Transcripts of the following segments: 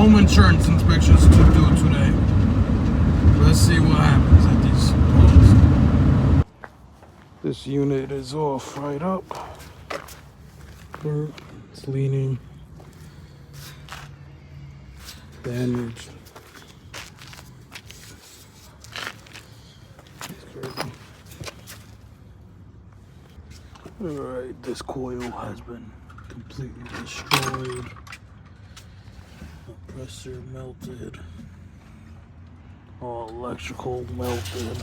home insurance inspections to do today. Let's see what happens at these poles. This unit is all fried up. It's leaning. Damaged. That's crazy. Alright, this coil has been completely destroyed. Compressor melted. All electrical melted.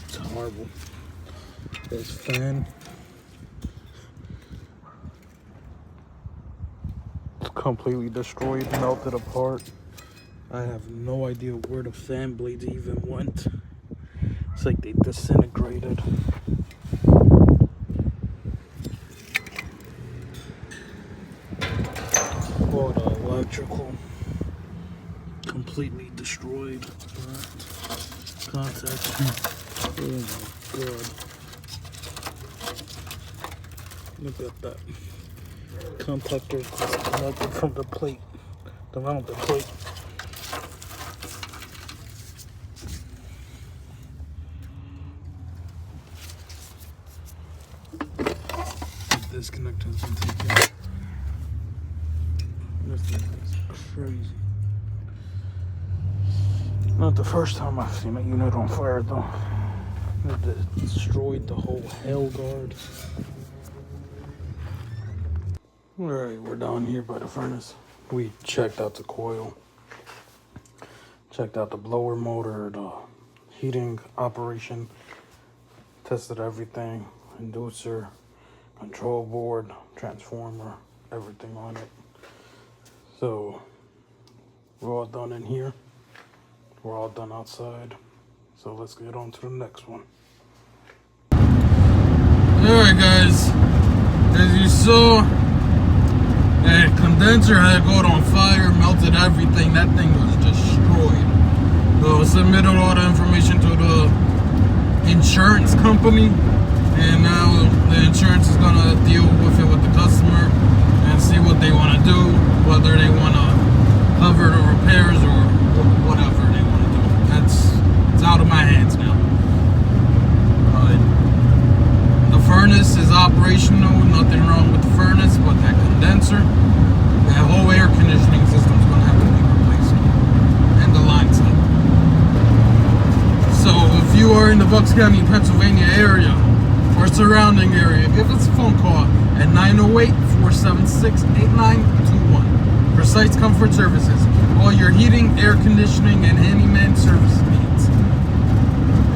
It's horrible. This fan. It's completely destroyed, melted apart. I have no idea where the fan blades even went. It's like they disintegrated. All the electrical completely destroyed. Contacts. Oh my god. Look at that. Contactor disconnected from the plate. The mounted plate. The disconnect has been taken. This thing is crazy. Not the first time I've seen a unit on fire though. It destroyed the whole hell guard. Alright, we're down here by the furnace. We checked out the coil. Checked out the blower motor, the heating operation. Tested everything. Inducer, control board, transformer, everything on it. So, we're all done in here. We're all done outside. So let's get on to the next one. Alright guys, as you saw, the condenser had caught on fire, melted everything. That thing was destroyed. So I submitted all the information to the insurance company, and now the insurance is gonna deal with it with the customer and see what they want to do, whether they want to cover the repairs or whatever they want to do. It's out of my hands now. The furnace is operational, nothing wrong with the furnace, but that condenser, that whole air conditioning system is going to have to be replaced, and the line set. So if you are in the Bucks County, Pennsylvania area or surrounding area, give us a phone call at 908-476-8921 for Sites Comfort Services. All your heating, air conditioning, and handyman service needs.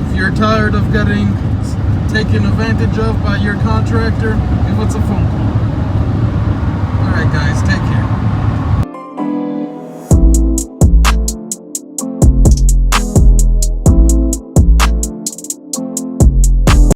If you're tired of getting taken advantage of by your contractor, give us a phone call.